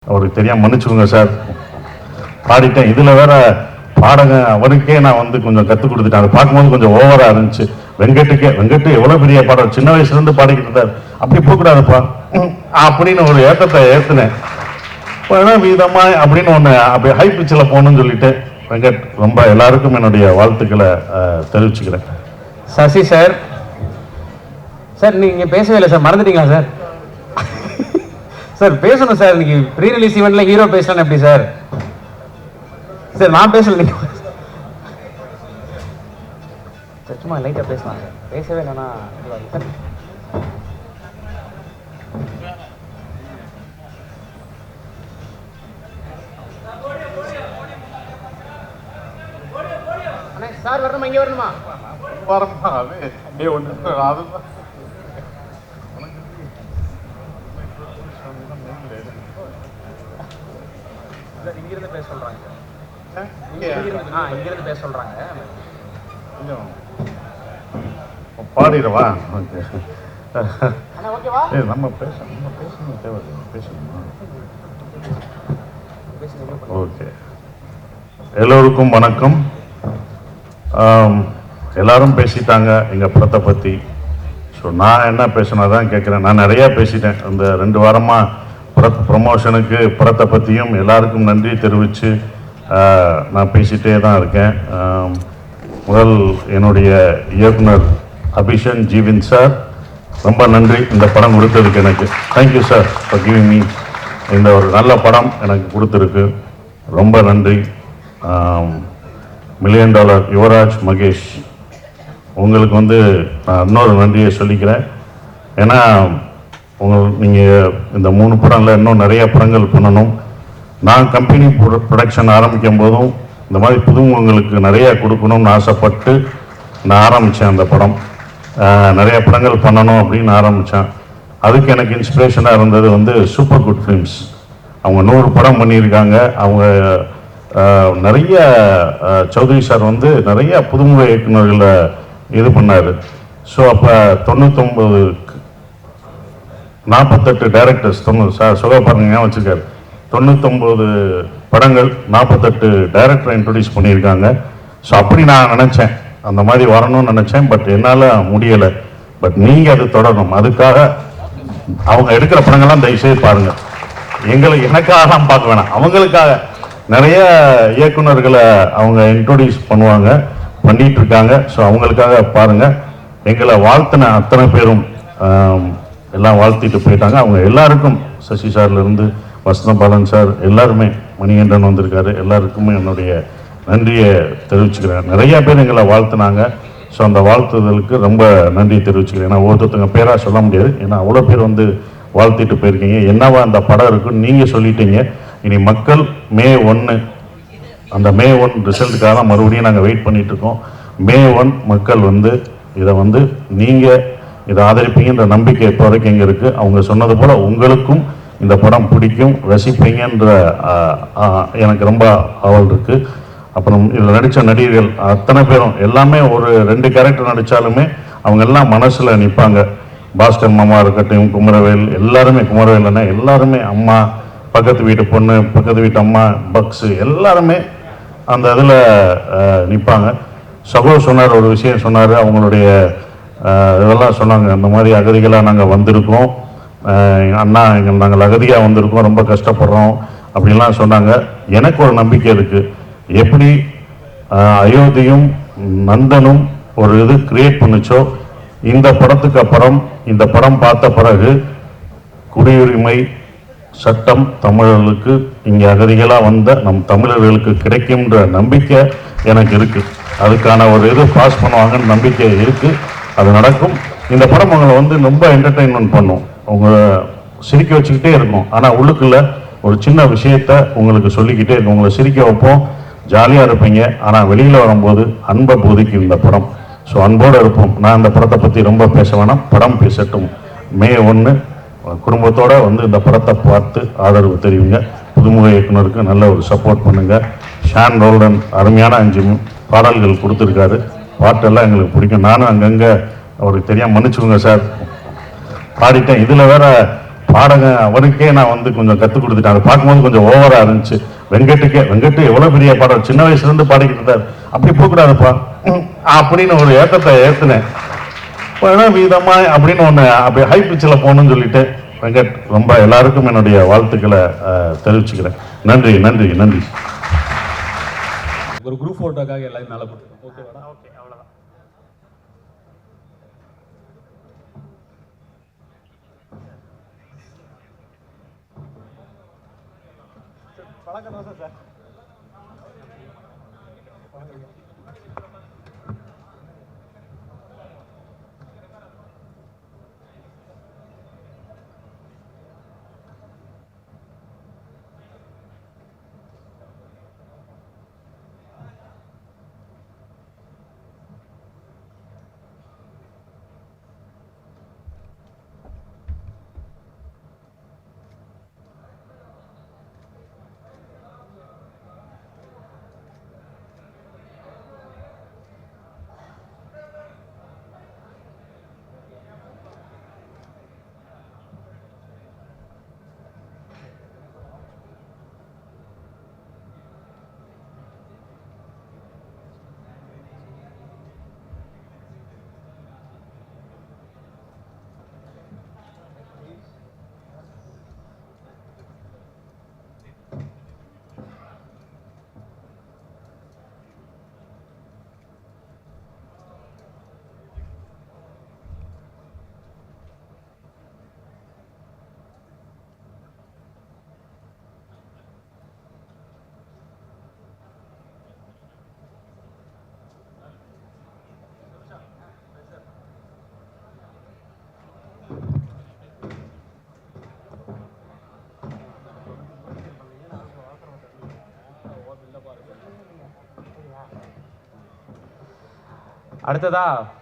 அவருக்கு தெரியாம மன்னிச்சுக்கோங்க சார், பாடிட்டேன். இதில் வேற பாடங்க அவருக்கே நான் வந்து கொஞ்சம் கற்றுக் கொடுத்துட்டேன். அதை பார்க்கும்போது கொஞ்சம் ஓவராக இருந்துச்சு. வெங்கட்டு எவ்வளோ பெரிய பாடம், சின்ன வயசுலேருந்து பாடிக்கிட்டு இருந்தார். அப்படி போகக்கூடாதுப்பா அப்படின்னு ஒரு ஏற்றத்தை ஏற்றுனேன். வீதமாக அப்படின்னு ஒன்று அப்படி ஹை பிச்சில் போகணும்னு சொல்லிட்டு வெங்கட் ரொம்ப எல்லாருக்கும் என்னுடைய வாழ்த்துக்களை தெரிவிச்சுக்கிறேன். சசி சார், சார் நீங்கள் பேசவே இல்லை சார், மறந்துட்டீங்களா சார்? சார் பேசணும் சார், இன்னைக்கு ப்ரீ ரிலீஸ் ஈவெண்ட்ல ஹீரோ பேசலாம் எப்படி சார்? சார் நான் பேசல, சும்மா லைட்டாக பேசலாம் சார், பேசவே இல்லைன்னா சார் வரணுமா? இங்கே வரணுமா? வரமா அது அப்படியே ஒன்று அதுதான் இங்கிருந்து பேச சொல்றாங்க. இங்கிருந்து பேச சொல்றாங்க. பாடிடவா? ஓகேவா? நம்ம பேசணும் தேவை பேசணும். ஓகே, எல்லோருக்கும் வணக்கம். எல்லாரும் பேசிட்டாங்க எங்கள் படத்தை பற்றி. ஸோ நான் என்ன பேசணும் தான் கேட்குறேன். நான் நிறையா பேசிட்டேன் இந்த 2 வாரமாக. படத்து ப்ரமோஷனுக்கு படத்தை பற்றியும் எல்லாருக்கும் நன்றி தெரிவித்து நான் பேசிகிட்டே தான் இருக்கேன். முதல் என்னுடைய இயக்குனர் அபிஷன் ஜீவின் சார், ரொம்ப நன்றி இந்த படம் கொடுத்ததுக்கு எனக்கு. Thank you sir for giving me இந்த ஒரு நல்ல படம் எனக்கு கொடுத்துருக்கு, ரொம்ப நன்றி. $1 மில்லியன் யுவராஜ் மகேஷ், உங்களுக்கு வந்து நான் இன்னொரு நன்றியை சொல்லிக்கிறேன். ஏன்னா நீங்கள் இந்த 3 படம் இல்லை, இன்னும் நிறைய படங்கள் பண்ணணும். நான் கம்பெனி ப்ரொடக்ஷன் ஆரம்பிக்கும் போதும் இந்த மாதிரி புதுமுகங்களுக்கு நிறைய கொடுக்கணும்னு ஆசைப்பட்டு நான் ஆரம்பித்தேன். அந்த படம் நிறைய படங்கள் பண்ணணும் அப்படின்னு ஆரம்பித்தேன். அதுக்கு எனக்கு இன்ஸ்பிரேஷனாக இருந்தது வந்து சூப்பர் குட் ஃபிலிம்ஸ். அவங்க 100 படம் பண்ணியிருக்காங்க. அவங்க நிறைய சௌத்ரி சார் வந்து நிறைய புதுமுக இயக்குநர்களை இது பண்ணார். ஸோ அப்போ 48 டைரக்டர்ஸ், 90 சார் சுகப்பாருங்க வச்சுருக்காரு, 99 படங்கள் 48 டைரக்டரை இன்ட்ரடியூஸ் பண்ணியிருக்காங்க. ஸோ அப்படி நான் நினச்சேன், அந்த மாதிரி வரணும்னு நினச்சேன். பட் என்னால் முடியலை. பட் நீங்கள் அது தொடரணும். அதுக்காக அவங்க எடுக்கிற படங்கள்லாம் தயவுசெய்து பாருங்கள். எனக்காகலாம் பார்க்க வேணாம், அவங்களுக்காக நிறைய இயக்குநர்களை அவங்க இன்ட்ரோடியூஸ் பண்ணிட்டு இருக்காங்க. ஸோ அவங்களுக்காக பாருங்கள். எங்களை வாழ்த்தின அத்தனை பேரும் எல்லாம் வாழ்த்திட்டு போயிட்டாங்க. அவங்க எல்லாருக்கும், சசி சார்லேருந்து வசந்தபாலன் சார், எல்லாருமே, மணிகண்டன் வந்திருக்காரு, எல்லாருக்குமே என்னுடைய நன்றியை தெரிவிச்சுக்கிறேன். நிறைய பேர் எங்களை வாழ்த்துனாங்க. ஸோ அந்த வாழ்த்துதலுக்கு ரொம்ப நன்றி தெரிவிச்சுக்கிறேன். ஏன்னா ஒருத்தங்க பேராக சொல்ல முடியாது, ஏன்னா அவ்வளோ பேர் வந்து வாழ்த்திட்டு போயிருக்கீங்க. என்னவா அந்த படம் இருக்குன்னு நீங்கள் சொல்லிட்டீங்க. இனி மக்கள் May 1 அந்த May 1 ரிசல்ட்டுக்காக தான் மறுபடியும் நாங்கள் வெயிட் பண்ணிகிட்ருக்கோம். May 1 மக்கள் வந்து இதை வந்து நீங்கள் இதை ஆதரிப்பீங்கன்ற நம்பிக்கை இப்போ வரைக்கும் எங்கே இருக்குது. அவங்க சொன்னது போல் உங்களுக்கும் இந்த படம் பிடிக்கும், ரசிப்பீங்கன்ற எனக்கு ரொம்ப ஆவல் இருக்குது. அப்புறம் இதில் நடித்த நடிகர்கள் அத்தனை பேரும் எல்லாமே ஒரு 2 கேரக்டர் நடித்தாலுமே அவங்க எல்லாம் மனசில் நிற்பாங்க. பாஸ்கர் மாமா இருக்கட்டும், குமரவேல், எல்லாருமே, குமரவேல் அண்ணன், எல்லாருமே, அம்மா, பக்கத்து வீட்டு பொண்ணு, பக்கத்து வீட்டு அம்மா, பக்ஸு, எல்லாருமே அந்த இதில் நிற்பாங்க. சகோ சொன்னார், ஒரு விஷயம் சொன்னார். அவங்களுடைய இதெல்லாம் சொன்னாங்க, இந்த மாதிரி அகதிகளாக நாங்கள் வந்திருக்கோம் அண்ணா, நாங்கள் அகதியாக வந்திருக்கோம், ரொம்ப கஷ்டப்படுறோம் அப்படின்லாம் சொன்னாங்க. எனக்கு ஒரு நம்பிக்கை இருக்குது. எப்படி அயோத்தியும் நந்தனும் ஒரு இது கிரியேட் பண்ணுச்சோ, இந்த படத்துக்கு அப்புறம், இந்த படம் பார்த்த பிறகு குடியுரிமை சட்டம் தமிழர்களுக்கு, இங்கே அகதிகளாக வந்த நம் தமிழர்களுக்கு கிடைக்கும்ன்ற நம்பிக்கை எனக்கு இருக்குது. அதுக்கான ஒரு இது பாஸ் பண்ணுவாங்கன்னு நம்பிக்கை இருக்குது. அது நடக்கும். இந்த படம் உங்களை வந்து ரொம்ப என்டர்டெயின்மெண்ட் பண்ணும், அவங்க சிரிக்க வச்சுக்கிட்டே இருக்கும். ஆனால் உள்ளுக்குள்ள ஒரு சின்ன விஷயத்த உங்களுக்கு சொல்லிக்கிட்டே இருக்கும். உங்களை சிரிக்க வைப்போம், ஜாலியாக இருப்பீங்க. ஆனால் வெளியில் வரும்போது அன்பை போதிக்கும் இந்த படம். ஸோ அன்போடு இருப்போம். நான் இந்த படத்தை பற்றி ரொம்ப பேச வேணாம், படம் பேசட்டும். May 1 குடும்பத்தோடு வந்து இந்த படத்தை பார்த்து ஆதரவு தெரிவிங்க. புதுமுக இயக்குனருக்கு நல்ல ஒரு சப்போர்ட் பண்ணுங்கள். ஷான் ரோல்டன் அருமையான 5 பாடல்கள் கொடுத்துருக்காரு. பாட்டெல்லாம் எங்களுக்கு பிடிக்கும். நானும் அங்கங்கே அவருக்கு தெரியாமல் மன்னிச்சுக்கோங்க சார், பாடிட்டேன். இதில் வேற பாடங்க அவருக்கே நான் வந்து கொஞ்சம் கற்றுக் கொடுத்துட்டேன். அதை பார்க்கும்போது கொஞ்சம் ஓவராக இருந்துச்சு. வெங்கட் எவ்வளோ பெரிய பாடம், சின்ன வயசுலேருந்து பாடிக்கிட்டு இருந்தார். அப்படி போகக்கூடாதுப்பா அப்படின்னு ஒரு ஏற்றத்தை ஏற்றுனேன். வீதமாக அப்படின்னு ஒன்று அப்படி ஹை பிச்சில் போகணும்னு சொல்லிட்டு வெங்கட் ரொம்ப எல்லாருக்கும் என்னுடைய வாழ்த்துக்களை தெரிவிச்சுக்கிறேன். நன்றி நன்றி நன்றி. ஒரு குரூப் ஃபோட்டோக்காக எல்லாரும் மேலே போட்டுருக்கோம். ஓகேவாடா? ஓகே, அவ்வளோதான். பழக்கம் தான் சார். அடுத்ததா